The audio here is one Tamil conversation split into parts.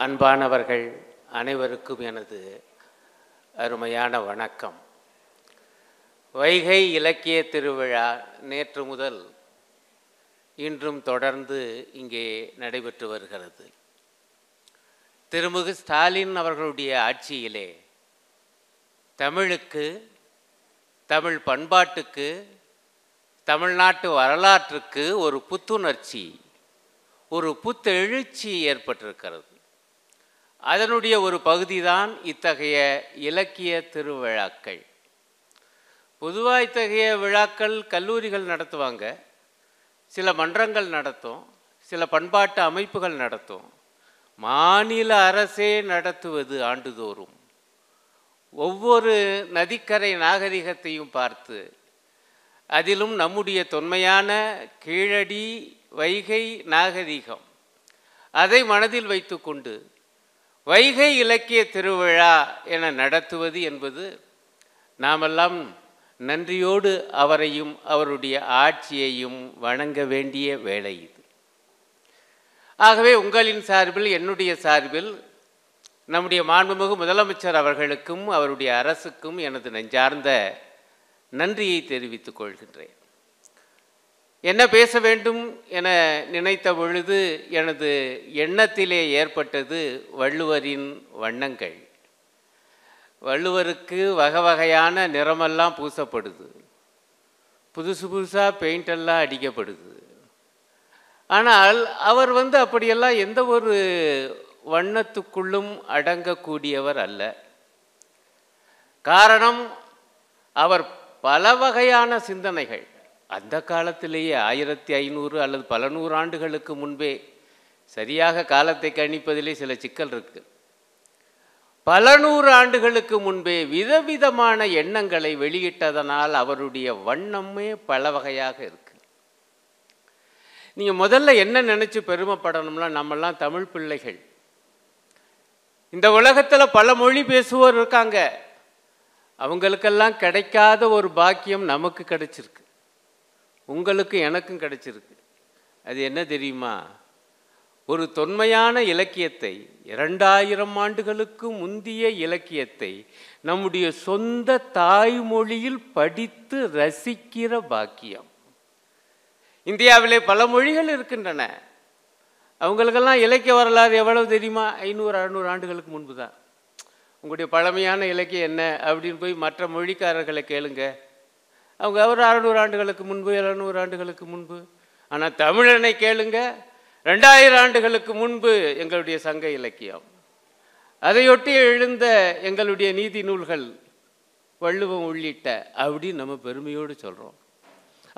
அன்பானவர்கள் அனைவருக்கும் எனது அருமையான வணக்கம். வைகை இலக்கிய திருவிழா நேற்று முதல் இன்றும் தொடர்ந்து இங்கே நடைபெற்று வருகிறது. திருமிகு ஸ்டாலின் அவர்களுடைய ஆட்சியிலே தமிழுக்கு, தமிழ் பண்பாட்டுக்கு, தமிழ்நாட்டு வரலாற்றுக்கு ஒரு புத்துணர்ச்சி, ஒரு புத்தெழுச்சி ஏற்பட்டிருக்கிறது. அதனுடைய ஒரு பகுதிதான் இத்தகைய இலக்கிய திருவிழாக்கள். பொதுவாக இத்தகைய விழாக்கள் கல்லூரிகள் நடத்துவாங்க, சில மன்றங்கள் நடத்தும், சில பண்பாட்டு அமைப்புகள் நடத்தும். மாநில அரசே நடத்துவது ஆண்டுதோறும் ஒவ்வொரு நதிக்கரை நாகரிகத்தையும் பார்த்து, அதிலும் நம்முடைய தொன்மையான கீழடி வைகை நாகரிகம் அதை மனதில் வைத்து கொண்டு வைகை இலக்கிய திருவிழா என நடத்துவது என்பது நாமெல்லாம் நன்றியோடு அவரையும் அவருடைய ஆட்சியையும் வணங்க வேண்டிய வேளை இது. ஆகவே உங்களின் சார்பில், என்னுடைய சார்பில், நம்முடைய மாண்புமிகு முதலமைச்சர் அவர்களுக்கும் அவருடைய அரசுக்கும் எனது நெஞ்சார்ந்த நன்றியை தெரிவித்துக் கொள்கின்றேன். என்ன பேச வேண்டும் என நினைத்த பொழுது எனது எண்ணத்திலே ஏற்பட்டது வள்ளுவரின் வண்ணங்கள். வள்ளுவருக்கு வகை வகையான நிறமெல்லாம் பூசப்படுது, புதுசு புதுசாக பெயிண்டெல்லாம் அடிக்கப்படுது. ஆனால் அவர் அப்படியெல்லாம் எந்த ஒரு வண்ணத்துக்குள்ளும் அடங்கக்கூடியவர் அல்ல. காரணம், அவர் பல வகையான சிந்தனைகள் அந்த காலத்திலேயே 1500 அல்லது பல நூறு ஆண்டுகளுக்கு முன்பே, சரியாக காலத்தை கணிப்பதிலே சில சிக்கல் இருக்கு, பல நூறு ஆண்டுகளுக்கு முன்பே விதவிதமான எண்ணங்களை வெளியிட்டதனால் அவருடைய வண்ணமே பல வகையாக இருக்கு. நீங்கள் முதல்ல என்ன நினச்சி பெருமைப்படணும்னா, நம்மெல்லாம் தமிழ் பிள்ளைகள். இந்த உலகத்தில் பல மொழி பேசுவோர் இருக்காங்க, அவங்களுக்கெல்லாம் கிடைக்காத ஒரு பாக்கியம் நமக்கு கிடைச்சிருக்கு, உங்களுக்கு எனக்கும் கிடைச்சிருக்கு. அது என்ன தெரியுமா? ஒரு தொன்மையான இலக்கியத்தை, 2000 ஆண்டுகளுக்கு முந்திய இலக்கியத்தை நம்முடைய சொந்த தாய்மொழியில் படித்து ரசிக்கிற பாக்கியம். இந்தியாவிலே பல மொழிகள் இருக்கின்றன, அவங்களுக்கெல்லாம் இலக்கிய வரலாறு எவ்வளவு தெரியுமா? 500-600 ஆண்டுகளுக்கு முன்பு தான். உங்களுடைய பழமையான இலக்கியம் என்ன அப்படின்னு போய் மற்ற மொழிக்காரர்களை கேளுங்க, அவங்க ஒரு 600 ஆண்டுகளுக்கு முன்பு, 700 ஆண்டுகளுக்கு முன்பு. ஆனால் தமிழனை கேளுங்க, 2000 ஆண்டுகளுக்கு முன்பு எங்களுடைய சங்க இலக்கியம், அதையொட்டி எழுந்த எங்களுடைய நீதி நூல்கள், வள்ளுவம் உள்ளிட்ட, அப்படின்னு நம்ம பெருமையோடு சொல்கிறோம்.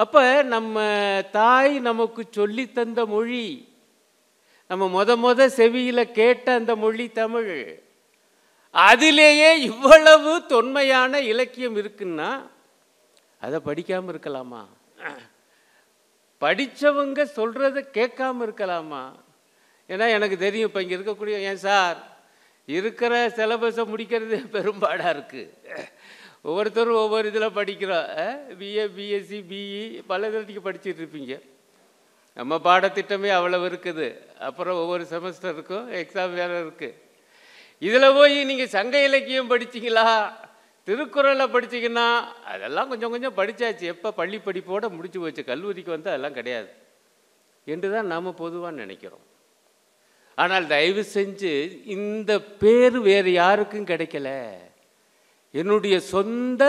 அப்போ நம்ம தாய் நமக்கு சொல்லி தந்த மொழி, நம்ம முத செவியில் கேட்ட அந்த மொழி தமிழ், அதிலேயே இவ்வளவு தொன்மையான இலக்கியம் இருக்குன்னா அதை படிக்காமல் இருக்கலாமா? படித்தவங்க சொல்கிறத கேட்காம இருக்கலாமா? ஏன்னா எனக்கு தெரியும், இப்போ இங்கே இருக்கக்கூடிய ஏன் சார் இருக்கிற சிலபஸை முடிக்கிறது பெரும்பாடாக இருக்குது. ஒவ்வொருத்தரும் ஒவ்வொரு இதில் படிக்கிறோம், பிஏ, பிஎஸ்சி, பிஇ, பல இதில் படிச்சுட்டு இருப்பீங்க. நம்ம பாடத்திட்டமே அவ்வளவு இருக்குது. அப்புறம் ஒவ்வொரு செமஸ்டருக்கும் எக்ஸாம் வேறு இருக்குது. இதில் போய் நீங்கள் சங்க இலக்கியம் படிச்சிங்களா, திருக்குறளை படிச்சிங்கன்னா அதெல்லாம் கொஞ்சம் கொஞ்சம் படித்தாச்சு, எப்போ பள்ளி படிப்போடு முடிச்சு போச்சு, கல்லூரிக்கு வந்து அதெல்லாம் கிடையாது என்று தான் நாம் பொதுவாக நினைக்கிறோம். ஆனால் தயவு செஞ்சு இந்த பேர் வேறு யாருக்கும் கிடைக்கல. என்னுடைய சொந்த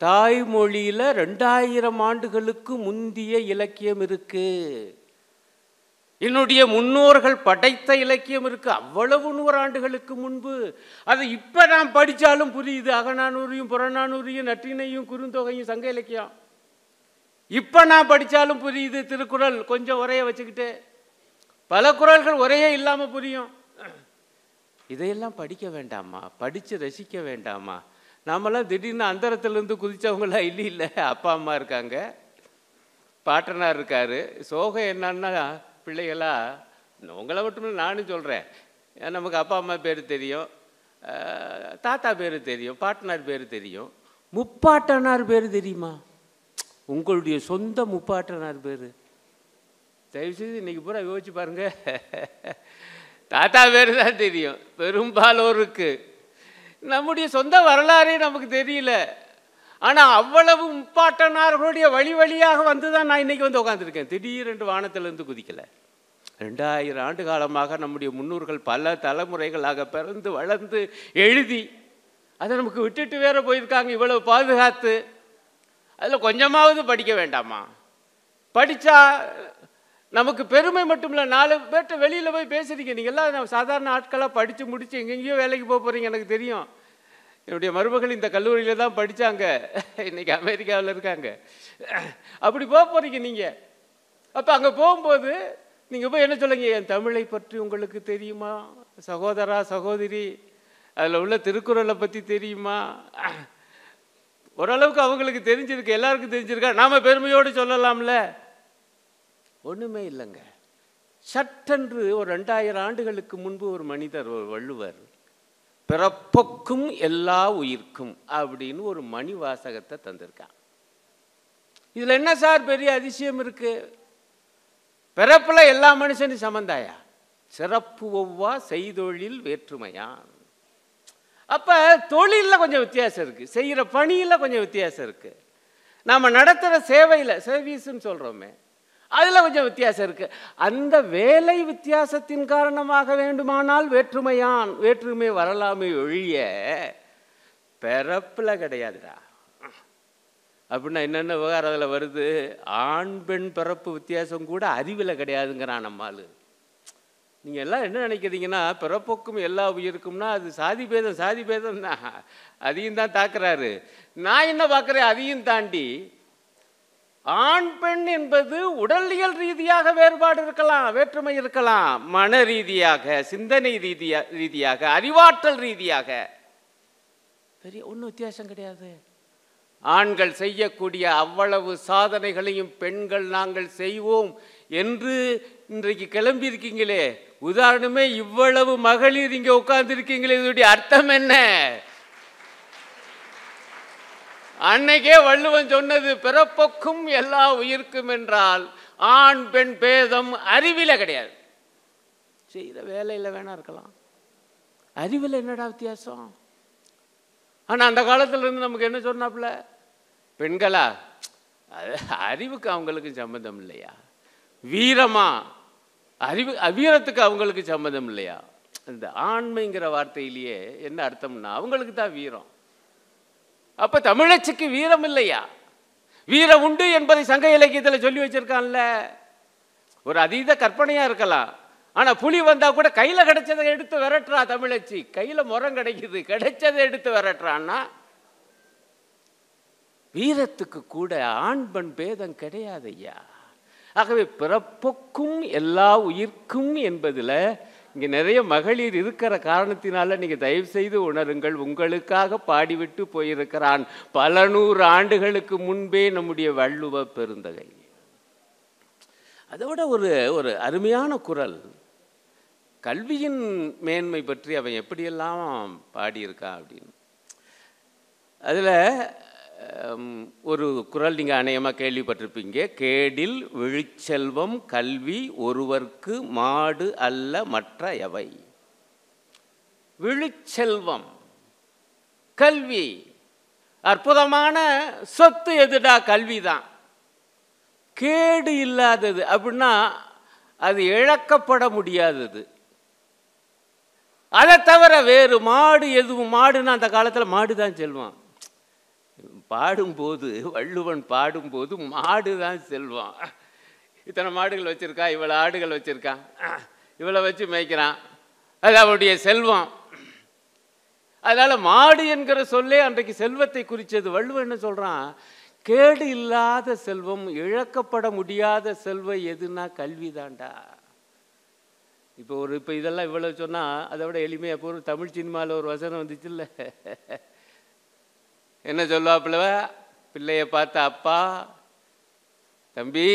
தாய்மொழியில் 2000 ஆண்டுகளுக்கு முந்திய இலக்கியம் இருக்கு, என்னுடைய முன்னோர்கள் படைத்த இலக்கியம் இருக்கு, அவ்வளவு 100 ஆண்டுகளுக்கு முன்பு. அது இப்போ நான் படித்தாலும் புரியுது. அகநானூறையும் புறநானூறையும் நற்றினையும் குறுந்தொகையும் சங்க இலக்கியம் இப்போ நான் படித்தாலும் புரியுது. திருக்குறள் கொஞ்சம் உரைய வச்சுக்கிட்டு, பல குறள்கள் உரையே இல்லாமல் புரியும். இதையெல்லாம் படிக்க வேண்டாமா? படித்து ரசிக்க வேண்டாமா? நாமெல்லாம் திடீர்னு அந்தரத்துலேருந்து குதித்தவங்களாம் இல்லை, அப்பா அம்மா இருக்காங்க, பாட்டனார் இருக்கார். சோகம் என்னன்னா, பிள்ளைகளா உங்களை மட்டும் நானும் சொல்கிறேன், நமக்கு அப்பா அம்மா பேர் தெரியும், தாத்தா பேர் தெரியும், பாட்டனார் பேர் தெரியும், முப்பாட்டனார் பேர் தெரியுமா? உங்களுடைய சொந்த முப்பாட்டனார் பேர் தயவுசெய்து இன்றைக்கி பூரா யோசிச்சு பாருங்கள். தாத்தா பேர் தான் தெரியும் பெரும்பாலோருக்கு. நம்முடைய சொந்த வரலாறே நமக்கு தெரியல. ஆனால் அவ்வளவு முப்பாட்டனார்களுடைய வழி வழியாக வந்து தான் நான் இன்றைக்கி வந்து உட்காந்துருக்கேன். திடீரென்று வானத்திலிருந்து குதிக்கலை. 2000 ஆண்டு காலமாக நம்முடைய முன்னோர்கள் பல தலைமுறைகளாக பிறந்து வளர்ந்து எழுதி அதை நமக்கு விட்டுட்டு வேற போயிருக்காங்க. இவ்வளவு பாதுகாத்து அதில் கொஞ்சமாவது படிக்க வேண்டாமா? படித்தா நமக்கு பெருமை மட்டும் இல்லை. 4 பேர்கிட்ட வெளியில் போய் பேசுறீங்க. நீங்கள் எல்லாம் சாதாரண ஆட்களாக படித்து முடித்து எங்கெங்கேயோ வேலைக்கு போக போகிறீங்க. எனக்கு தெரியும். என்னுடைய மருமகள் இந்த கல்லூரியில் தான் படித்தாங்க. இன்றைக்கி அமெரிக்காவில் இருக்காங்க. அப்படி போக போகிறீங்க நீங்கள். அப்போ அங்கே போகும்போது நீங்கள் போய் என்ன சொல்லுங்க, என் தமிழை பற்றி உங்களுக்கு தெரியுமா சகோதரா சகோதரி, அதில் உள்ள திருக்குறளை பற்றி தெரியுமா? ஓரளவுக்கு அவங்களுக்கு தெரிஞ்சிருக்கு, எல்லாருக்கும் தெரிஞ்சிருக்கா? நாம் பெருமையோடு சொல்லலாம்ல? ஒன்றுமே இல்லைங்க. சட்டென்று ஒரு 2000 ஆண்டுகளுக்கு முன்பு ஒரு மனிதர், ஒரு வள்ளுவர், பிறப்புக்கும் எல்லா உயிர்க்கும் அப்படின்னு ஒரு மணி வாசகத்தை தந்திருக்கான். இதில் என்ன சார் பெரிய அதிசயம் இருக்கு? பிறப்பில் எல்லா மனுஷனும் சமந்தாயா? சிறப்பு ஒவ்வா செய்தொழில் வேற்றுமையான். அப்போ தொழிலில் கொஞ்சம் வித்தியாசம் இருக்குது, செய்கிற பணியில் கொஞ்சம் வித்தியாசம் இருக்குது, நாம் நடத்துகிற சேவையில் சர்வீஸ்ன்னு சொல்கிறோமே அதில் கொஞ்சம் வித்தியாசம் இருக்குது. அந்த வேலை வித்தியாசத்தின் காரணமாக வேண்டுமானால் வேற்றுமையான், வேற்றுமை வரலாமை ஒழிய பிறப்பில் கிடையாதுடா. அப்படின்னா என்னென்ன விவகாரம் அதில் வருது? ஆண் பெண் பிறப்பு வித்தியாசம் கூட அறிவில் கிடையாதுங்கிறான் நம்மால். நீங்கள் எல்லாம் என்ன நினைக்கிறீங்கன்னா பிறப்புக்கும் எல்லா உயிருக்கும்னா அது சாதி பேதம், சாதி பேதம் தான், அதையும் தான் தாக்குறாரு. நான் என்ன பார்க்குறேன், அதையும் தாண்டி ஆண் பெண் என்பது உடலியல் ரீதியாக வேறுபாடு இருக்கலாம், வேற்றுமை இருக்கலாம், மன ரீதியாக, சிந்தனை ரீதியாக, அறிவாற்றல் ரீதியாக பெரிய ஒன்றும் வித்தியாசம் கிடையாது. ஆண்கள் செய்யக்கூடிய அவ்வளவு சாதனைகளையும் பெண்கள் நாங்கள் செய்வோம் என்று இன்றைக்கு கிளம்பியிருக்கீங்களே, உதாரணமே இவ்வளவு மகளிர் இங்கே உட்கார்ந்துருக்கீங்களே, இதனுடைய அர்த்தம் என்ன? அன்னைக்கே வள்ளுவன் சொன்னது பிறப்புக்கும் எல்லா உயிர்க்கும் என்றால் ஆண் பெண் பேதம் அறிவில கிடையாது. செய்கிற வேலையில் வேணா இருக்கலாம், அறிவில் என்னடா வித்தியாசம்? ஆனால் அந்த காலத்தில் இருந்து நமக்கு என்ன சொன்னாப்புல, பெண்களா அறிவுக்கு அவங்களுக்கு சம்மந்தம் இல்லையா? வீரமா வீரத்துக்கு அவங்களுக்கு சம்மந்தம் இல்லையா? இந்த ஆண்மைங்கிற வார்த்தையிலேயே என்ன அர்த்தம்னா அவங்களுக்கு தான் வீரம். அப்ப தமிழச்சிக்கு வீரம் இல்லையா? வீரம் உண்டு என்பதை சங்க இலக்கியத்தில் சொல்லி வச்சிருக்கான்ல. ஒரு அதீத கற்பனையா இருக்கலாம், ஆனா புலி வந்தா கூட கையில கிடைச்சதை எடுத்து விரட்டுறா தமிழச்சி. கையில முறம் கிடைக்குது, கிடைச்சதை எடுத்து விரட்டுறான்னா வீரத்துக்கு கூட ஆண் பெண் பேதம் கிடையாது ஐயா. ஆகவே பிறப்புக்கும் எல்லா உயிர்க்கும் என்பதுல இங்கே நிறைய மகளிர் இருக்கிற காரணத்தினால நீங்கள் தயவு செய்து உணருங்கள். உங்களுக்காக பாடிவிட்டு போயிருக்கிறான் பல 100 ஆண்டுகளுக்கு முன்பே நம்முடைய வள்ளுவ பெருந்தகை. அதோட ஒரு அருமையான குரல், கல்வியின் மேன்மை பற்றி அவன் எப்படியெல்லாம் பாடியிருக்கான் அப்படின்னு. அதில் ஒரு குரல் நீங்கள் அநேகமாக கேள்விப்பட்டிருப்பீங்க. கேடில் விழிச்செல்வம் கல்வி ஒருவர்க்கு மாடு அல்ல மற்ற எவை. விழிச்செல்வம் கல்வி, அற்புதமான சொத்து எதுடா? கல்வி தான். கேடு இல்லாதது அப்படின்னா அது இழக்கப்பட முடியாதது. அதை தவிர வேறு மாடு எதுவும், மாடுன்னா அந்த காலத்தில் மாடு தான் செல்வம். பாடும்போது வள்ளுவன் பாடும்போது மாடு தான் செல்வம். இத்தனை மாடுகள் வச்சிருக்கா, இவ்வளோ ஆடுகள் வச்சிருக்கான், இவ்வளோ வச்சு மேய்க்கிறான், அது அவருடைய செல்வம். அதனால மாடு என்கிற சொல்லே அன்றைக்கு செல்வத்தை குறித்தது. வள்ளுவன் என்ன சொல்றான்? கேடு இல்லாத செல்வம், இழக்கப்பட முடியாத செல்வம் எதுனா கல்வி தாண்டா. இப்போ இதெல்லாம் இவ்வளவு சொன்னா அதை விட எளிமையா போகிற தமிழ் சினிமாவில் ஒரு வசனம் வந்துச்சு இல்லை? என்ன சொல்லுவாப்புல பிள்ளைய பார்த்த அப்பா, தம்பி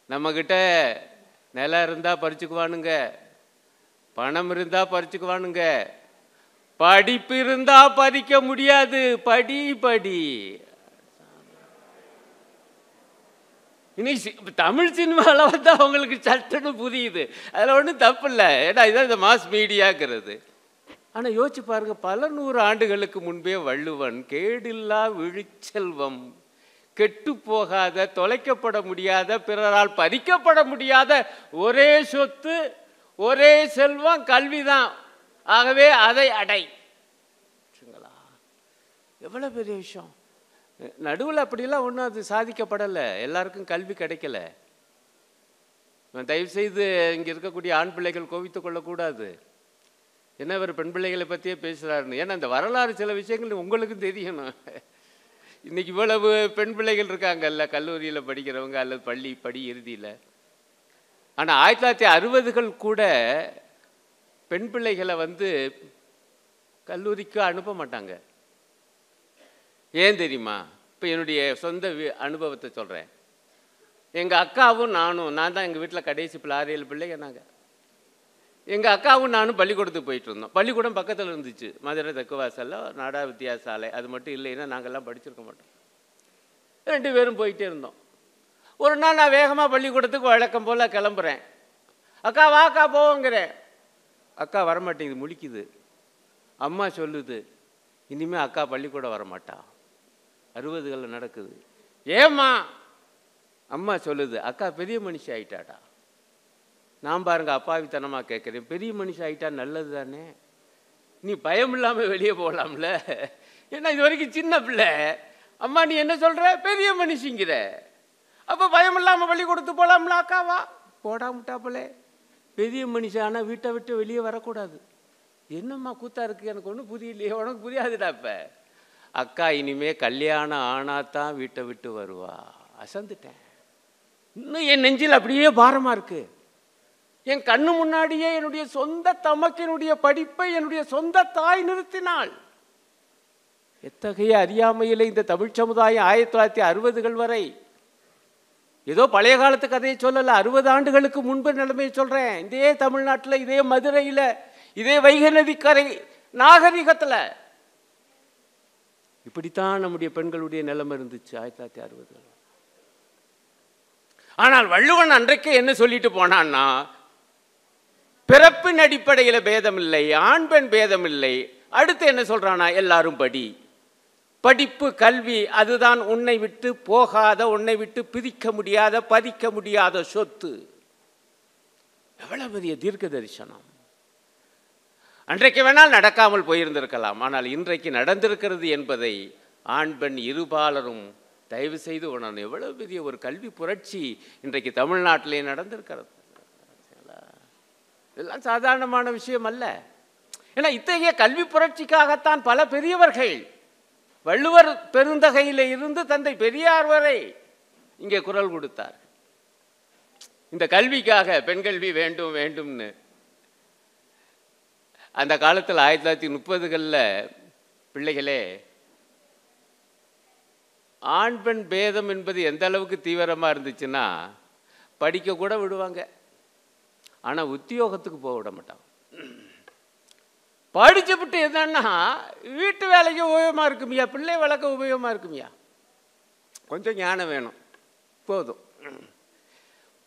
நம்மக்கிட்ட நிலம் இருந்தால் பறிச்சுக்குவானுங்க, பணம் இருந்தால் பறிச்சுக்குவானுங்க, படிப்பு இருந்தால் பறிக்க முடியாது, படி படி. இன்னைக்கு தமிழ் சினிமாவில் வந்து அவங்களுக்கு சட்டுன்னு புரியுது, அதில் ஒன்றும் தப்பு இல்லை, ஏன்னா இதான் இந்த மாஸ் மீடியாங்கிறது. ஆனால் யோசிச்சு பாருங்க, பல 100 ஆண்டுகளுக்கு முன்பே வள்ளுவன் கேடில்லா விழிச்செல்வம், கெட்டு போகாத, தொலைக்கப்பட முடியாத, பிறரால் பறிக்கப்பட முடியாத ஒரே சொத்து ஒரே செல்வம் கல்விதான், ஆகவே அதை அடை. எவ்வளோ பெரிய விஷயம். நடுவில் அப்படிலாம் ஒன்றும் அது சாதிக்கப்படலை, எல்லாருக்கும் கல்வி கிடைக்கல. தயவுசெய்து இங்கே இருக்கக்கூடிய ஆண் பிள்ளைகள் கோவித்து கொள்ளக்கூடாது. என்ன இவர் பெண் பிள்ளைகளை பற்றியே பேசுகிறாருன்னு. ஏன்னா இந்த வரலாறு சில விஷயங்கள் உங்களுக்கும் தெரியணும். இன்றைக்கி இவ்வளவு பெண் பிள்ளைகள் இருக்காங்கல்ல, கல்லூரியில் படிக்கிறவங்க அல்லது படி இறுதியில். ஆனால் 1960கள் கூட பெண் பிள்ளைகளை வந்து கல்லூரிக்கு அனுப்ப மாட்டாங்க. ஏன் தெரியுமா? இப்போ என்னுடைய சொந்த அனுபவத்தை சொல்கிறேன். எங்கள் அக்காவும் நான் தான் எங்கள் வீட்டில் கடைசி 6-7 பிள்ளைங்க நாங்கள். எங்கள் அக்காவும் நானும் பள்ளிக்கூடத்துக்கு போயிட்டு இருந்தோம். பள்ளிக்கூடம் பக்கத்தில் இருந்துச்சு, மதுரை தெக்குவாசலில் நாடா வித்தியாசாலை. அது மட்டும் இல்லைன்னா நாங்கள்லாம் படிச்சிருக்க மாட்டோம். 2 பேரும் போயிட்டே இருந்தோம். ஒரு நாள் நான் வேகமாக பள்ளிக்கூடத்துக்கு வழக்கம் போல் கிளம்புறேன். அக்கா வாக்கா போவோங்கிறேன். அக்கா வரமாட்டேங்குது, முழிக்குது. அம்மா சொல்லுது, இனிமேல் அக்கா பள்ளிக்கூடம் வரமாட்டா. 60களில் நடக்குது. ஏம்மா? அம்மா சொல்லுது, அக்கா பெரிய மனுஷி ஆயிட்டாடா. நான் பாருங்க அப்பாவித்தனமாக கேட்குறேன், பெரிய மனுஷி ஆகிட்டா நல்லது தானே, நீ பயம் இல்லாமல் வெளியே போகலாம்ல. ஏன்னா இது வரைக்கும் சின்ன பிள்ளை. அம்மா நீ என்ன சொல்கிற, பெரிய மனுஷிங்கிற, அப்போ பயம் இல்லாமல் வழி கொடுத்து போகலாம்ல. அக்காவா போடாமட்டாப்பலே, பெரிய மனுஷன் ஆனால் வீட்டை விட்டு வெளியே வரக்கூடாது. என்னம்மா கூத்தா இருக்கு, எனக்கு ஒன்றும் புரியலையே. உனக்கு புரியாதுடா. இப்போ அக்கா இனிமே கல்யாணம் ஆனாதான் வீட்டை விட்டு வருவா. அசந்துட்டேன். இன்னும் என் நெஞ்சில் அப்படியே பாரமாக இருக்கு. என் கண்ணு முன்னாடியே என்னுடைய சொந்த தமக்கினுடைய படிப்பை என்னுடைய சொந்த தாய் நிறுத்தினாள். எத்தகைய அறியாமையிலே இந்த தமிழ் சமுதாயம் 1960கள் வரை, ஏதோ பழைய காலத்து கதையை சொல்லலை, 60 ஆண்டுகளுக்கு முன்பு நிலைமையை சொல்கிறேன். இதே தமிழ்நாட்டில், இதே மதுரையில், இதே வைகை நதிக்கரை நாகரிகத்தில் இப்படித்தான் நம்முடைய பெண்களுடைய நிலைமை இருந்துச்சு 1960. ஆனால் வள்ளுவன் அன்றைக்கு என்ன சொல்லிட்டு போனான்னா, பிறப்பின் அடிப்படையில் பேதம் இல்லை, ஆண் பெண் பேதம் இல்லை. அடுத்து என்ன சொல்றானா, எல்லாரும் படி. படிப்பு கல்வி அதுதான் உன்னை விட்டு போகாத, உன்னை விட்டு பிரிக்க முடியாத, பறிக்க முடியாத சொத்து. எவ்வளவு பெரிய தீர்க்க தரிசனம். அன்றைக்கு வேணால் நடக்காமல் போயிருந்திருக்கலாம், ஆனால் இன்றைக்கு நடந்திருக்கிறது என்பதை ஆண் பெண் இருபாலரும் தயவு செய்து உணரணும். எவ்வளவு பெரிய ஒரு கல்வி புரட்சி இன்றைக்கு தமிழ்நாட்டிலே நடந்திருக்கிறது. இதெல்லாம் சாதாரணமான விஷயம் அல்ல. ஏன்னா இத்தகைய கல்வி புரட்சிக்காகத்தான் பல பெரியவர்கள், வள்ளுவர் பெருந்தகையில் இருந்து தந்தை பெரியார் வரை இங்கே குரல் கொடுத்தார். இந்த கல்விக்காக பெண் கல்வி வேண்டும் வேண்டும்னு. அந்த காலத்தில் 1930களில் பிள்ளைகளே, ஆண் பெண் பேதம் என்பது எந்த அளவுக்கு தீவிரமாக இருந்துச்சுன்னா, படிக்க கூட விடுவாங்க, ஆனால் உத்தியோகத்துக்கு போக விட மாட்டாங்க. படிச்சுவிட்டு என்னன்னா, வீட்டு வேலைக்கு உபயோகமாக இருக்குமியா, பிள்ளை வளர்க்க உபயோகமாக இருக்குமியா, கொஞ்சம் ஞானம் வேணும் போதும்.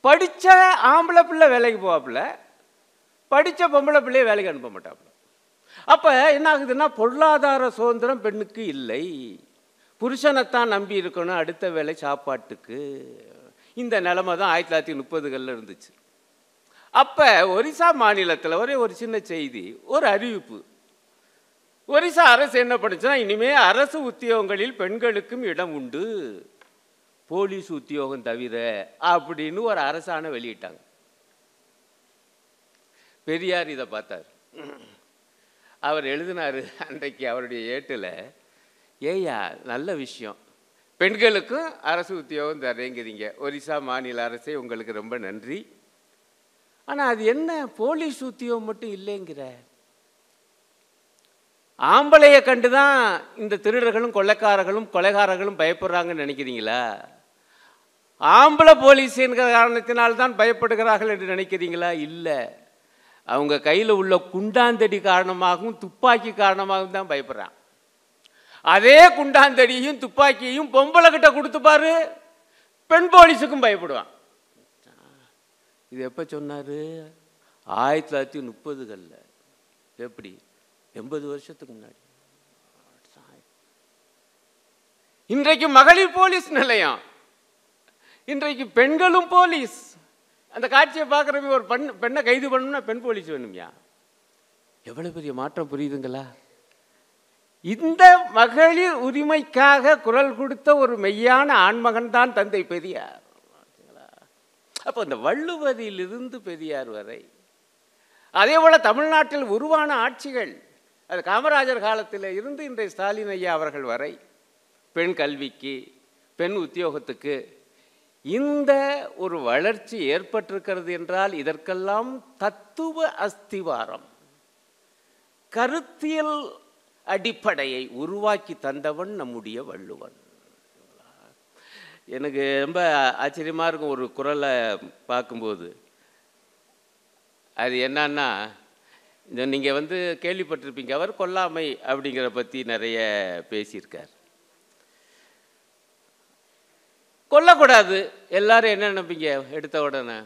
படித்த ஆம்பளை பிள்ளை வேலைக்கு போவாப்புல, படித்த பொம்பளை பிள்ளையை வேலைக்கு அனுப்ப மாட்டாப்புல. அப்போ என்ன ஆகுதுன்னா, பொருளாதார சுதந்திரம் பெண்ணுக்கு இல்லை. புருஷனைத்தான் நம்பி இருக்கணும் அடுத்த வேலை சாப்பாட்டுக்கு. இந்த நிலைமை தான் 1930களில் இருந்துச்சு. அப்போ ஒரிசா மாநிலத்தில் ஒரு சின்ன செய்தி, ஒரு அறிவிப்பு. ஒரிசா அரசு என்ன பண்ணுச்சுன்னா, இனிமேல் அரசு உத்தியோகங்களில் பெண்களுக்கும் இடம் உண்டு, போலீஸ் உத்தியோகம் தவிர அப்படின்னு ஒரு அரசாணை வெளியிட்டாங்க. பெரியார் இதை பார்த்தார். அவர் எழுதினார் அன்றைக்கு அவருடைய ஏட்டில், ஏயா நல்ல விஷயம், பெண்களுக்கும் அரசு உத்தியோகம் தரேங்கிறீங்க, ஒரிசா மாநில அரசே உங்களுக்கு ரொம்ப நன்றி. ஆனால் அது என்ன போலீஸ் உத்தியோகம் மட்டும் இல்லைங்கிற, ஆம்பளையை கண்டு தான் இந்த திருடர்களும் கொள்ளைக்காரர்களும் கொலைகாரர்களும் பயப்படுறாங்கன்னு நினைக்கிறீங்களா? ஆம்பளை போலீஸ் என்கிற காரணத்தினால்தான் பயப்படுகிறார்கள் என்று நினைக்கிறீங்களா? இல்லை, அவங்க கையில் உள்ள குண்டாந்தடி காரணமாகவும் துப்பாக்கி காரணமாகவும் தான் பயப்படுறான். அதே குண்டாந்தடியும் துப்பாக்கியையும் பொம்பளை கிட்ட கொடுத்து பாரு, பெண் போலீஸுக்கும் பயப்படுவான். இது எப்போ சொன்னார்? 1930களில். எப்படி? 80 வருஷத்துக்கு முன்னாடி. இன்றைக்கு மகளிர் போலீஸ் நிலையம், இன்றைக்கு பெண்களும் போலீஸ். அந்த காட்சியை பார்க்குறவங்க ஒரு பெண்ணை கைது பண்ணணும்னா பெண் போலீஸ் வேணும்யா. எவ்வளோ பெரிய மாற்றம் புரியுதுங்களா? இந்த மகளிர் உரிமைக்காக குரல் கொடுத்த ஒரு மெய்யான ஆண்மகன் தான் தந்தை பெரியார். அப்போ இந்த வள்ளுவரிலிருந்து பெரியார் வரை, அதே போல் தமிழ்நாட்டில் உருவான ஆட்சிகள், அது காமராஜர் காலத்தில் இருந்து இன்றைய ஸ்டாலின் ஐயா அவர்கள் வரை, பெண் கல்விக்கு, பெண் உத்தியோகத்துக்கு இந்த ஒரு வளர்ச்சி ஏற்பட்டிருக்கிறது என்றால் இதற்கெல்லாம் தத்துவ அஸ்திவாரம், கருத்தியல் அடிப்படையை உருவாக்கி தந்தவன் நம்முடைய வள்ளுவன். எனக்கு ரொம்ப ஆச்சரியமாக இருக்கும் ஒரு குறளை பார்க்கும்போது. அது என்னன்னா, நீங்கள் கேள்விப்பட்டிருப்பீங்க, அவர் கொல்லாமை அப்படிங்கிற பற்றி நிறைய பேசியிருக்கார். கொல்லக்கூடாது, எல்லாரும் என்ன நினைப்பீங்க எடுத்த உடனே?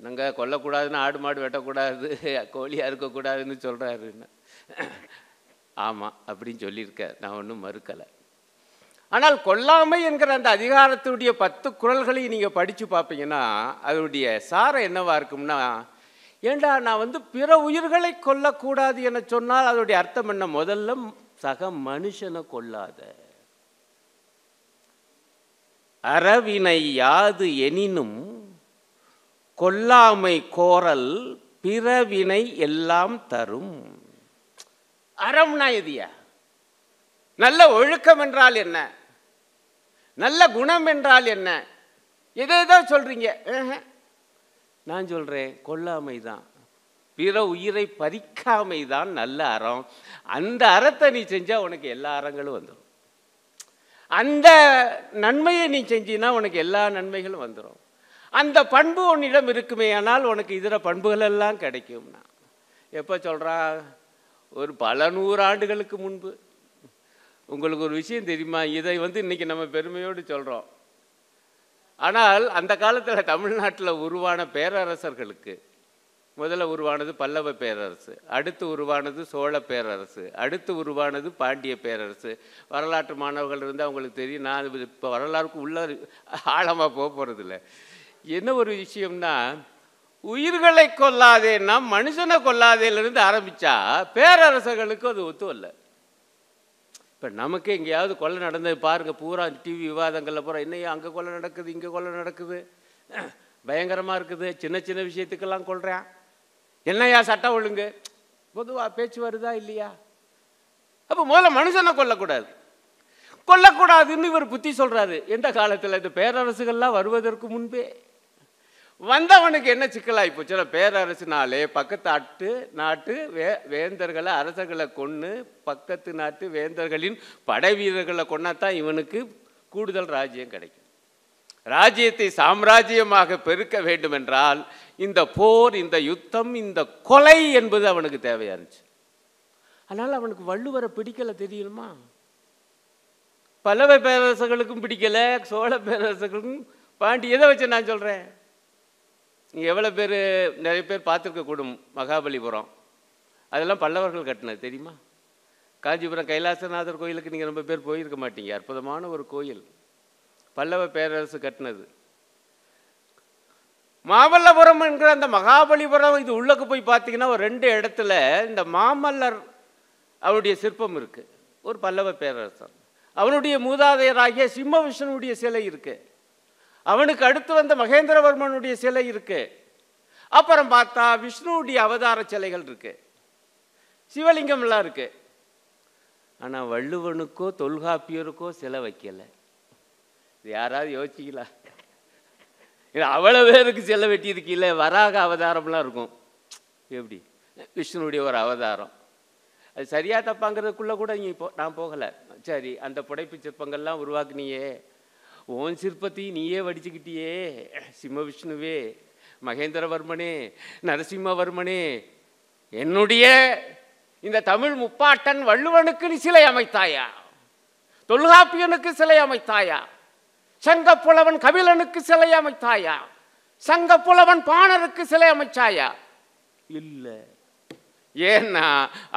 நாங்கள் கொல்லக்கூடாதுன்னு, ஆடு மாடு வெட்டக்கூடாது, கோழியாக இருக்கக்கூடாதுன்னு சொல்கிறாருன்னு. ஆமாம், அப்படின்னு சொல்லியிருக்கார், நான் ஒன்றும் மறுக்கலை. ஆனால் கொல்லாமை என்கிற அந்த அதிகாரத்துடைய 10 குறள்களையும் நீங்கள் படித்து பார்ப்பீங்கன்னா அதனுடைய சாரம் என்னவா இருக்கும்னா, ஏண்டா நான் பிற உயிர்களை கொல்லக்கூடாது என சொன்னால் அதனுடைய அர்த்தம் என்ன? முதல்ல சக மனுஷனை கொல்லாத. அறவினை யாது எனினும் கொல்லாமை கோரல் பிறவினை எல்லாம் தரும். அறம்னா எதியா? நல்ல ஒழுக்கம் என்றால் என்ன? நல்ல குணம் என்றால் என்ன? எதோ சொல்றீங்க. நான் சொல்றேன், கொல்லாமை தான், பிற உயிரை பறிக்காமை தான் நல்ல அறம். அந்த அறத்தை நீ செஞ்சா உனக்கு எல்லா அறங்களும் வந்துடும். அந்த நன்மையை நீ செஞ்சினா உனக்கு எல்லா நன்மைகளும் வந்துடும். அந்த பண்பு உன்னிடம் இருக்குமே, ஆனால் உனக்கு இதர பண்புகள் எல்லாம் கிடைக்கும்னா. எப்போ சொல்கிறான்? ஒரு பல 100 ஆண்டுகளுக்கு முன்பு. உங்களுக்கு ஒரு விஷயம் தெரியுமா? இதை இன்னைக்கு நம்ம பெருமையோடு சொல்கிறோம். ஆனால் அந்த காலத்தில் தமிழ்நாட்டில் உருவான பேரரசர்களுக்கு, முதல்ல உருவானது பல்லவ பேரரசு, அடுத்து உருவானது சோழ பேரரசு, அடுத்து உருவானது பாண்டிய பேரரசு. வரலாற்று மாணவர்கள் இருந்தால் அவங்களுக்கு தெரியும். நான் இப்போ வரலாறுக்கு உள்ள ஆழமாக போகிறதில்ல. என்ன ஒரு விஷயம்னா, உயிர்களை கொல்லாதேன்னா மனுஷனை கொல்லாதேலேருந்து ஆரம்பித்தா பேரரசர்களுக்கு அது ஒத்து வரல. இப்போ நமக்கு எங்கேயாவது கொலை நடந்தது பாருங்கள், பூரா டிவி விவாதங்களில் பூரா என்னையா அங்கே கொலை நடக்குது, இங்கே கொலை நடக்குது, பயங்கரமாக இருக்குது, சின்ன சின்ன விஷயத்துக்கெல்லாம் கொள்கிறேன், என்னையா சட்டம் ஒழுங்கு, பொதுவாக பேச்சு வருதா இல்லையா? அப்போ முதல்ல மனுஷனை கொல்லக்கூடாது. கொல்லக்கூடாதுன்னு இவர் புத்தி சொல்கிறாரு. எந்த காலத்தில்? இந்த பேரரசுகள்லாம் வருவதற்கு முன்பே. வந்தவனுக்கு என்ன சிக்கலாகி போச்சுன்னா, பேரரசுனாலே பக்கத்து நாட்டு வேந்தர்களை, அரசர்களை கொன்று, பக்கத்து நாட்டு வேந்தர்களின் படை வீரர்களை கொண்டாதான் இவனுக்கு கூடுதல் ராஜ்யம் கிடைக்கும். ராஜ்யத்தை சாம்ராஜ்யமாக பெருக்க வேண்டுமென்றால் இந்த போர், இந்த யுத்தம், இந்த கொலை என்பது அவனுக்கு தேவையா இருந்துச்சு. அதனால் அவனுக்கு வள்ளுவரை பிடிக்கலை, தெரியுமா? பல்லவ பேரரசர்களுக்கும் பிடிக்கல, சோழ பேரரசர்களுக்கும். பாண்டி எதை வச்சு நான் சொல்கிறேன்? நீங்கள் எவ்வளோ பேர், நிறைய பேர் பார்த்துருக்கக்கூடும் மகாபலிபுரம். அதெல்லாம் பல்லவர்கள் கட்டினது தெரியுமா? காஞ்சிபுரம் கைலாசநாதர் கோயிலுக்கு நீங்கள் ரொம்ப பேர் போயிருக்க மாட்டீங்க. அற்புதமான ஒரு கோயில், பல்லவ பேரரசு கட்டினது. மாமல்லபுரம் என்கிற அந்த மகாபலிபுரம், இது உள்ளக்கு போய் பார்த்தீங்கன்னா ஒரு 2 இடத்துல இந்த மாமல்லர் அவருடைய சிற்பம் இருக்குது. ஒரு பல்லவ பேரரசர், அவனுடைய மூதாதையராகிய சிம்ம விஷ்ணுடைய சிலை இருக்குது. அவனுக்கு அடுத்து வந்த மகேந்திரவர்மனுடைய சிலை இருக்கு. அப்புறம் பார்த்தா விஷ்ணுவுடைய அவதார சிலைகள் இருக்கு, சிவலிங்கம்லாம் இருக்கு. ஆனால் வள்ளுவனுக்கோ தொல்காப்பியருக்கோ சிலை வைக்கல. இது யாராவது யோசிக்கலாம்? அவ்வளோ பேருக்கு சிலை வெட்டியிருக்கீங்கள. வராக அவதாரம்லாம் இருக்கும். எப்படி? விஷ்ணுவுடைய ஒரு அவதாரம். அது சரியா தப்பாங்கிறதுக்குள்ளே கூட நான் போகலை. சரி, அந்த புடைப்பு சிற்பங்கள்லாம் உருவாக்குனியே, ஓன் சிற்பத்தையும் நீயே வடிச்சுக்கிட்டியே, சிம்ம விஷ்ணுவே, மகேந்திரவர்மனே, நரசிம்மவர்மனே, என்னுடைய இந்த தமிழ் முப்பாட்டன் வள்ளுவனுக்கு நீ சிலை அமைத்தாயா? தொல்காப்பியனுக்கு சிலை அமைத்தாயா? சங்கப்புலவன் கபிலனுக்கு சிலை அமைத்தாயா? சங்கப்புலவன் பாணருக்கு சிலை அமைச்சாயா? இல்லை. ஏன்னா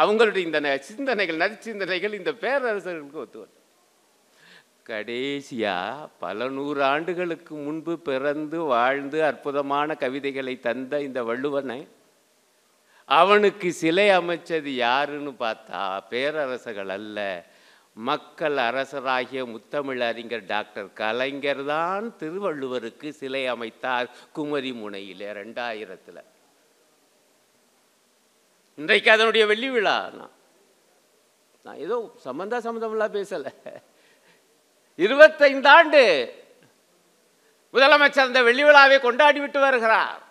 அவங்களுடைய இந்த சிந்தனைகள், நற்சிந்தனைகள் இந்த பேரரசர்களுக்கு ஒத்துவரும். கடைசியா பல நூறு ஆண்டுகளுக்கு முன்பு பிறந்து வாழ்ந்து அற்புதமான கவிதைகளை தந்த இந்த வள்ளுவனை அவனுக்கு சிலை அமைச்சது யாருன்னு பார்த்தா பேரரசர்கள் அல்ல, மக்கள் அரசராகிய முத்தமிழ் அறிஞர் டாக்டர் கலைஞர் தான் திருவள்ளுவருக்கு சிலை அமைத்தார் குமரி முனையிலே 2000. இன்றைக்கு அதனுடைய வெள்ளி விழா. நான் ஏதோ சம்பந்தம்லாம் பேசலை. 25 ஆண்டு முதலமைச்சர் அந்த வெள்ளி விழாவை கொண்டாடி விட்டு வருகிறார்.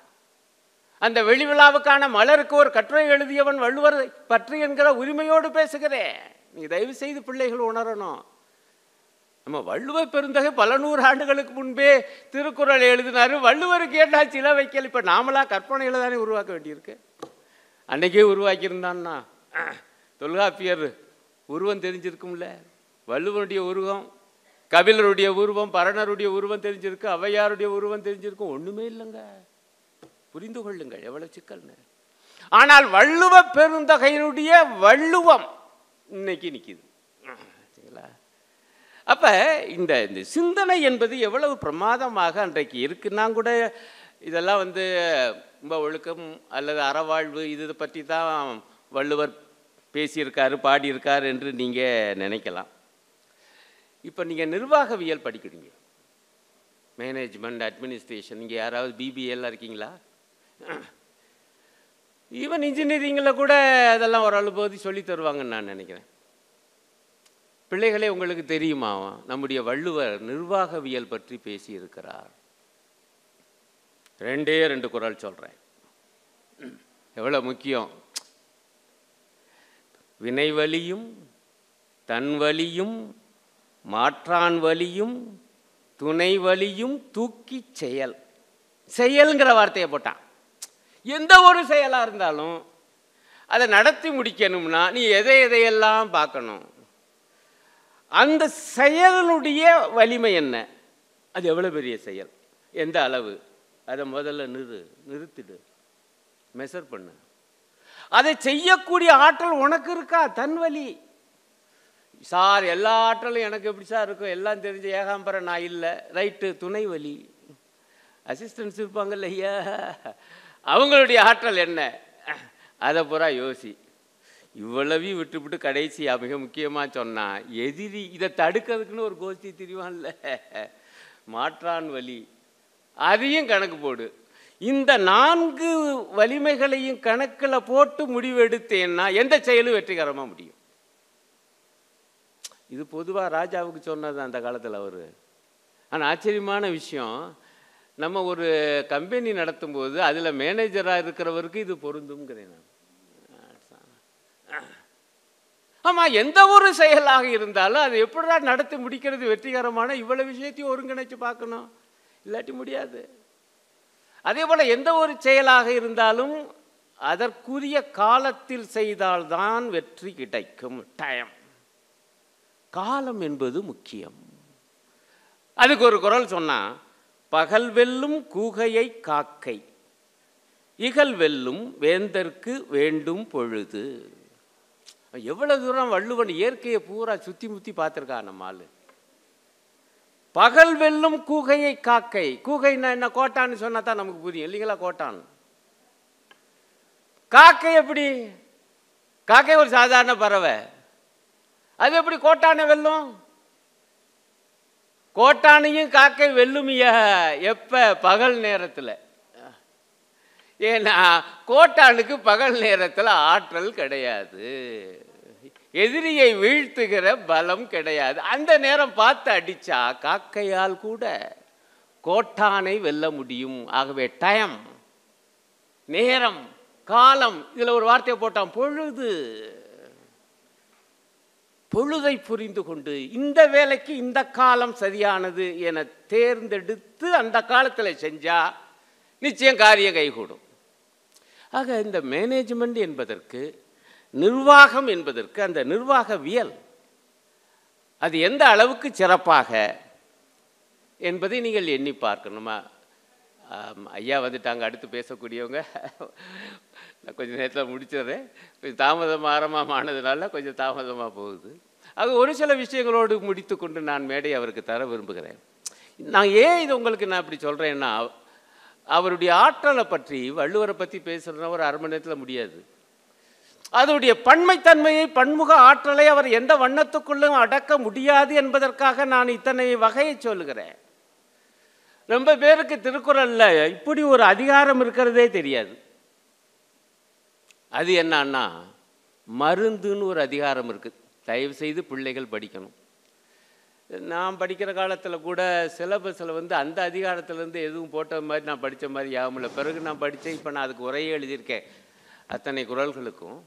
அந்த வெள்ளி விழாவுக்கான மலருக்கு ஒரு கட்டுரை எழுதியவன் வள்ளுவர் பற்றி என்கிற உரிமையோடு பேசுகிறேன். நீங்க தயவு செய்து பிள்ளைகள் உணரணும். நம்ம வள்ளுவ பெருந்தகை பல நூறு ஆண்டுகளுக்கு முன்பே திருக்குறள் எழுதினாரு. வள்ளுவருக்கு ஏண்டா சிலை வைக்கல? இப்ப நாமளா கற்பனைகளை தானே உருவாக்க வேண்டியிருக்கு. அன்னைக்கே உருவாக்கியிருந்தான்னா தொல்காப்பியர் உருவம் தெரிஞ்சிருக்கும்ல. வள்ளுவனுடைய உருவம், கபிலருடைய உருவம், பரணருடைய உருவம் தெரிஞ்சிருக்கு, ஔவையாருடைய உருவம் தெரிஞ்சிருக்கும். ஒண்ணுமே இல்லைங்க. புரிந்து கொள்ளுங்கள் எவ்வளவு சிக்கல்னு. ஆனால் வள்ளுவ பெருந்தகையினுடைய வள்ளுவம் இன்னைக்கு நிற்கிது. அப்ப இந்த சிந்தனை என்பது எவ்வளவு பிரமாதமாக அன்றைக்கு இருக்குன்னா கூட இதெல்லாம் ரொம்ப ஒழுக்கம் அல்லது அறவாழ்வு இது பற்றி தான் வள்ளுவர் பேசியிருக்காரு, பாடியிருக்காரு என்று நீங்கள் நினைக்கலாம். இப்போ நீங்கள் நிர்வாகவியல் படிக்கிறீங்க, மேனேஜ்மெண்ட், அட்மினிஸ்ட்ரேஷன். நீங்கள் யாராவது பிபிஏலாம் இருக்கீங்களா? ஈவன் இன்ஜினியரிங்கில் கூட அதெல்லாம் ஓரளவு போது சொல்லி தருவாங்கன்னு நான் நினைக்கிறேன். பிள்ளைகளே, உங்களுக்கு தெரியுமா நம்முடைய வள்ளுவர் நிர்வாகவியல் பற்றி பேசியிருக்கிறார். 2 குறள் சொல்கிறேன், எவ்வளோ முக்கியம். வினைவலியும் தன்வலியும் மாற்றான் வலியும் துணை வலியும் தூக்கி செயல். செயல்ங்கிற வார்த்தையை போட்டான். எந்த ஒரு செயலாக இருந்தாலும் அதை நடத்தி முடிக்கணும்னா நீ எதையெல்லாம் பார்க்கணும். அந்த செயலுடைய வலிமை என்ன, அது எவ்வளோ பெரிய செயல், எந்த அளவு, அதை முதல்ல நிறுத்திடு, மெஷர் பண்ணு. அதை செய்யக்கூடிய ஆற்றல் உனக்கு இருக்கா? தன்வலி. சார் எல்லா ஆற்றலும் எனக்கு எப்படி சார் இருக்கும், எல்லாம் தெரிஞ்ச ஏகாம்பர நான் இல்லை. ரைட்டு. துணை வலி, அசிஸ்டன்ஸ் இருப்பாங்கல்ல ஐயா, அவங்களுடைய ஆற்றல் என்ன, அதை பூரா யோசி. இவ்வளவையும் விட்டுவிட்டு கடைசியா மிக முக்கியமாக சொன்னான், எதிரி இதை தடுக்கிறதுக்குன்னு ஒரு கோஷ்டி தெரியுவான்ல, மாற்றான் வலி, அதையும் கணக்கு போடு. இந்த 4 வலிமைகளையும் கணக்கில் போட்டு முடிவெடுத்தேன்னா எந்த செயலும் வெற்றிகரமாக முடியும். இது பொதுவாக ராஜாவுக்கு சொன்னது அந்த காலத்தில் அவர். ஆனால் ஆச்சரியமான விஷயம், நம்ம ஒரு கம்பெனி நடத்தும் போது அதில் மேனேஜராக இருக்கிறவருக்கு இது பொருந்தும்ங்கிறேன் நான். ஆமாம், எந்த ஒரு செயலாக இருந்தாலும் அதை எப்படிடா நடத்தி முடிக்கிறது வெற்றிகரமான, இவ்வளவு விஷயத்தையும் ஒருங்கிணைச்சு பார்க்கணும், இல்லாட்டி முடியாது. அதே போல் எந்த ஒரு செயலாக இருந்தாலும் அதற்குரிய காலத்தில் செய்தால்தான் வெற்றி கிடைக்கும். டைம், காலம் என்பது முக்கியம். அதுக்கு ஒரு குறள் சொன்னா, பகல் வெல்லும் கூகையை காக்கை, இகல் வெல்லும் வேந்தற்கு வேண்டும் பொழுது. எவ்வளவு தூரம் வள்ளுவன் இயற்கையை பூரா சுத்தி முத்தி பார்த்திருக்கான் நம்ம ஆளு. பகல் வெல்லும் கூகையை காக்கை. கூகைன்னா என்ன, கோட்டான்னு சொன்னா தான் நமக்கு புரியும் இல்லைங்களா? கோட்டான். காக்கை எப்படி? காக்கை ஒரு சாதாரண பறவை, அது எப்படி கோட்டானை வெல்லும்? கோட்டானையும் காக்கை வெல்லுமியா? எப்ப? பகல் நேரத்தில். ஏன்னா கோட்டானுக்கு பகல் நேரத்தில் ஆற்றல் கிடையாது, எதிரியை வீழ்த்துகிற பலம் கிடையாது. அந்த நேரம் பார்த்து அடிச்சா காக்கையால் கூட கோட்டானை வெல்ல முடியும். ஆகவே டைம், நேரம், காலம், இதுல ஒரு வார்த்தையை போட்டான், பொழுது. பொழுதை புரிந்து கொண்டு இந்த வேலைக்கு இந்த காலம் சரியானது என தேர்ந்தெடுத்து அந்த காலத்தில் செஞ்சா நிச்சயம் காரியம் கைகூடும். ஆக இந்த மேனேஜ்மெண்ட் என்பதற்கு, நிர்வாகம் என்பதற்கு, அந்த நிர்வாகவியல் அது எந்த அளவுக்கு சிறப்பாக என்பதை நீங்கள் எண்ணி பார்க்கணுமா? ஐயா வந்துட்டாங்க, அடுத்து பேசக்கூடியவங்க. நான் கொஞ்சம் நேரத்தில் முடிச்சிடுறேன். கொஞ்சம் தாமதமாக ஆரம்பமானதுனால கொஞ்சம் தாமதமாக போகுது. அது ஒரு சில விஷயங்களோடு முடித்து கொண்டு நான் மேடை அவருக்கு தர விரும்புகிறேன். நான் ஏன் இது உங்களுக்கு நான் இப்படி சொல்கிறேன்னா, அவருடைய ஆற்றலை பற்றி, வள்ளுவரை பற்றி பேசுகிறதுனா ஒரு அரை மணி நேரத்தில் முடியாது. அதனுடைய பன்மைத்தன்மையை, பன்முக ஆற்றலை அவர் எந்த வண்ணத்துக்குள்ளும் அடக்க முடியாது என்பதற்காக நான் இத்தனை வகையை சொல்லுகிறேன். ரொம்ப பேருக்கு திருக்குறளில் இப்படி ஒரு அதிகாரம் இருக்கிறதே தெரியாது. அது என்னன்னா, மருந்துன்னு ஒரு அதிகாரம் இருக்குது. தயவு செய்து பிள்ளைகள் படிக்கணும். நான் படிக்கிற காலத்தில் கூட சிலபஸில் அந்த அதிகாரத்திலேருந்து எதுவும் போட்ட மாதிரி நான் படித்த மாதிரி யாவும் இல்லை. பிறகு நான் படித்தேன். இப்போ நான் அதுக்கு உரையே எழுதியிருக்கேன் அத்தனை குறள்களுக்கும்.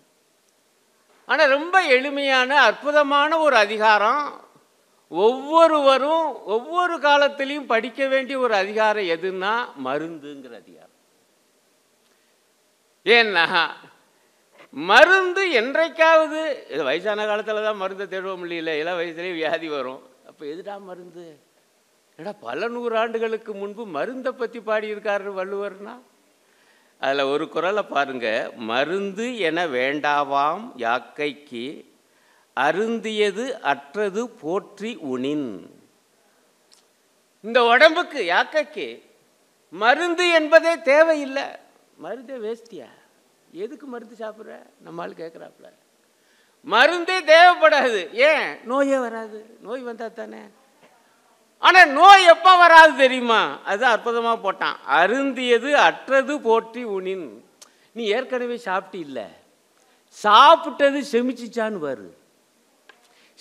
ஆனால் ரொம்ப எளிமையான அற்புதமான ஒரு அதிகாரம். ஒவ்வொருவரும் ஒவ்வொரு காலத்திலையும் படிக்க வேண்டிய ஒரு அதிகாரம் எதுன்னா மருந்துங்கிற அதிகாரம். ஏன்னா மருந்து என்றைக்காவது, வயசான காலத்தில் தான் மருந்தை தேடுவோம் இல்லையில, இளம் வயசுலேயே வியாதி வரும். அப்போ எதுடா மருந்து? ஏடா பல நூறாண்டுகளுக்கு முன்பு மருந்தை பற்றி பாடியிருக்காரு வள்ளுவர்னா. அதில் ஒரு குறளை பாருங்க. மருந்து என வேண்டாவாம் யாக்கைக்கு அருந்தியது அற்றது போற்றி உணின். இந்த உடம்புக்கு யாக்கைக்கு மருந்து என்பதே தேவையில்லை. மருந்தே வேஸ்டியா? எதுக்கு மருந்து சாப்பிட்ற? நம்மளால் கேட்குறாப்புல. மருந்தே தேவைப்படாது. ஏன்? நோயே வராது. நோய் வந்தால் தானே. ஆனால் நோய் எப்போ வராது தெரியுமா? அதுதான் அற்புதமாக போட்டான். அருந்தியது அற்றது போற்றி உணின். நீ ஏற்கனவே சாப்பிட்டு இல்லை, சாப்பிட்டது செமிச்சிச்சான்னு வரு.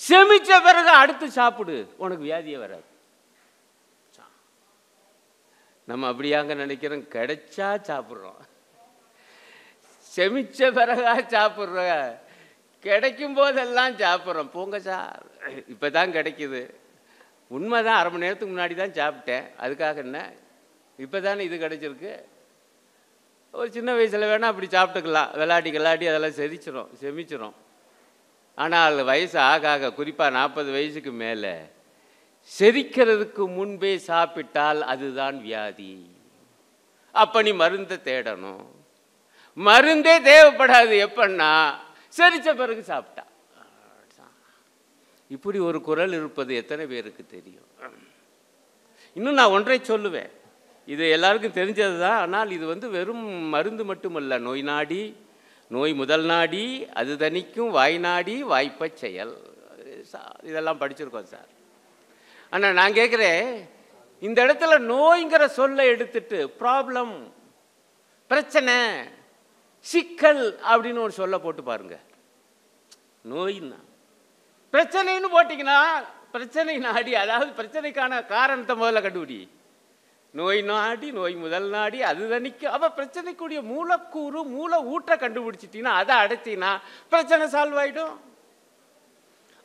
செமிச்ச பிறகு அடுத்து சாப்பிடு, உனக்கு வியாதியே வராது. நம்ம அப்படியாங்க நினைக்கிறோம். கிடைச்சா சாப்பிட்றோம், செமிச்ச பிறகா சாப்பிட்றோம். கிடைக்கும் போதெல்லாம் சாப்பிட்றோம். போங்க சார், இப்போ தான் கிடைக்குது. உண்மைதான், அரை மணி நேரத்துக்கு முன்னாடி தான் சாப்பிட்டேன். அதுக்காக என்ன, இப்போ தானே இது கிடைச்சிருக்கு. ஒரு சின்ன வயசில் வேணால் அப்படி சாப்பிட்டுக்கலாம், விளையாடி அதெல்லாம் செமிச்சிரும். ஆனால் வயசு ஆக ஆக, குறிப்பாக 40 வயசுக்கு மேலே செரிக்கிறதுக்கு முன்பே சாப்பிட்டால் அதுதான் வியாதி. அப்போ நீ மருந்தை தேடணும். மருந்தே தேவைப்படாது எப்பன்னா செரிச்ச பிறகு சாப்பிட்டா. இப்படி ஒரு குறள் இருப்பது எத்தனை பேருக்கு தெரியும்? இன்னும் நான் ஒன்றை சொல்லுவேன், இது எல்லாருக்கும் தெரிஞ்சது தான். ஆனால் இது வெறும் மருந்து மட்டுமல்ல. நோய் நாடி, நோய் முதல் நாடி, அது தணிக்கும் வாய் நாடி வாய்ப்ப செயல். இதெல்லாம் படிச்சிருக்கோம் சார். ஆனால் நான் கேட்குறேன், இந்த இடத்துல நோய்ங்கிற சொல்லை எடுத்துட்டு ப்ராப்ளம், பிரச்சனை, சிக்கல் அப்படின்னு ஒரு சொல்ல போட்டு பாருங்க. நோயின்னா பிரச்சனைன்னு போட்டிங்கன்னா, பிரச்சனை நாடி, அதாவது பிரச்சனைக்கான காரணத்தை முதல்ல கண்டுபிடி. நோய் நாடி, நோய் முதல் நாடி, அது தணிக்கு. அப்போ பிரச்சனைக்குரிய மூலக்கூறு, மூல ஊற்றை கண்டுபிடிச்சிட்டிங்கன்னா, அதை அடைச்சின்னா பிரச்சனை சால்வ் ஆகிடும்.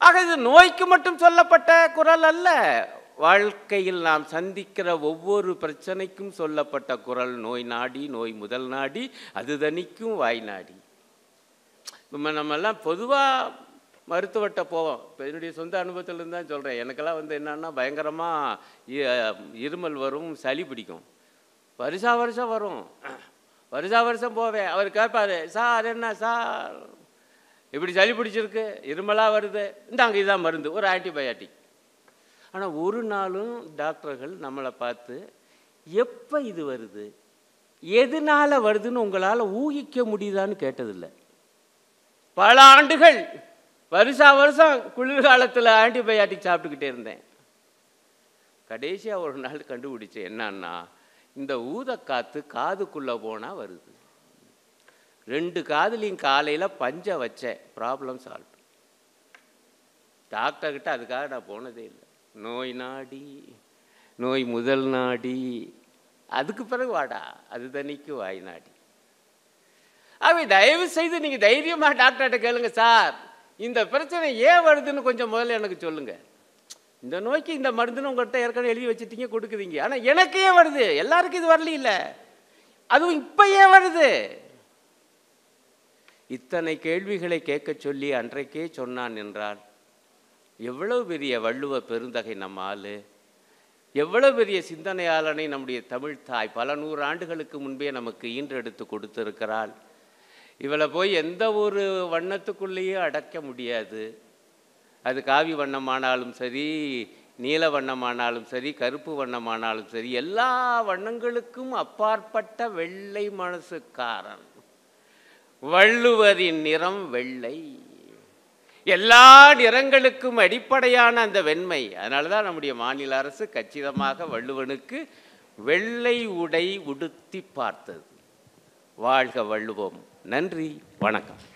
ஆக இது நோய்க்கு மட்டும் சொல்லப்பட்ட குறள் அல்ல. வாழ்க்கையில் நாம் சந்திக்கிற ஒவ்வொரு பிரச்சனைக்கும் சொல்லப்பட்ட குறள் நோய் நாடி, நோய் முதல் நாடி, அது தணிக்கும் வாய் நாடி. நம்மெல்லாம் பொதுவாக மருத்துவட்ட போவோம். இப்போ என்னுடைய சொந்த அனுபவத்திலேருந்து தான் சொல்கிறேன். எனக்கெல்லாம் என்னன்னா பயங்கரமாக இருமல் வரும், சளி பிடிக்கும். வருஷம் வரும். வருஷம் போவேன். அவர் கேட்பார், சார் என்ன சார் இப்படி சளி பிடிச்சிருக்கு, இருமலாக வருது, இந்தாங்க இதுதான் மருந்து, ஒரு ஆன்டிபயாட்டிக். ஆனால் ஒரு நாளும் டாக்டர்கள் நம்மளை பார்த்து எப்போ இது வருது, எதனால் வருதுன்னு உங்களால் ஊகிக்க முடியுதான்னு கேட்டதில்லை. பல ஆண்டுகள் வருஷம் குளிர்காலத்தில் ஆன்டிபயாட்டிக் சாப்பிட்டுக்கிட்டே இருந்தேன். கடைசியாக ஒரு நாள் கண்டுபிடிச்சேன். என்னன்னா, இந்த ஊதக்காற்று காதுக்குள்ளே போனால் வருது. 2 காதுலையும் காலையில் பஞ்சை வச்சேன், ப்ராப்ளம் சால்வ். டாக்டர்கிட்ட அதுக்காக நான் போனதே இல்லை. நோய் நாடி, நோய் முதல் நாடி, அதுக்கு பிறகு வாடா, அது தணிக்கு வாய் நாடி. ஆகவே தயவு செய்து நீங்கள் தைரியமாக டாக்டர்கிட்ட கேளுங்க, சார் இந்த பிரச்சனை ஏன் வருதுன்னு கொஞ்சம் முதல்ல எனக்கு சொல்லுங்கள். இந்த நோய்க்கு இந்த மருந்துன்னு உங்கள்கிட்ட ஏற்கனவே எழுதி வச்சுட்டீங்க, கொடுக்குறீங்க. ஆனால் எனக்கு ஏன் வருது? எல்லாருக்கும் இது வரல இல்லை, அதுவும் இப்போ ஏன் வருது? இத்தனை கேள்விகளை கேட்க சொல்லி அன்றைக்கே சொன்னான் என்றால் எவ்வளவு பெரிய வள்ளுவ பெருந்தகை நம்ம ஆளு. எவ்வளோ பெரிய சிந்தனையாளனை நம்முடைய தமிழ் தாய் பல நூறு ஆண்டுகளுக்கு முன்பே நமக்கு ஈன்றெடுத்து கொடுத்திருக்கிறாள். இவளை போய் எந்த ஒரு வண்ணத்துக்குள்ளேயும் அடக்க முடியாது. அது காவி வண்ணமானாலும் சரி, நீல வண்ணமானாலும் சரி, கருப்பு வண்ணமானாலும் சரி, எல்லா வண்ணங்களுக்கும் அப்பாற்பட்ட வெள்ளை மனசுக்காரன். வள்ளுவரின் நிறம் வெள்ளை. எல்லா நிறங்களுக்கும் அடிப்படையான அந்த வெண்மை. அதனால தான் நம்முடைய மாநில அரசு கச்சிதமாக வள்ளுவனுக்கு வெள்ளை உடை உடுத்தி பார்த்தது. வாழ்க வள்ளுவம். நன்றி, வணக்கம்.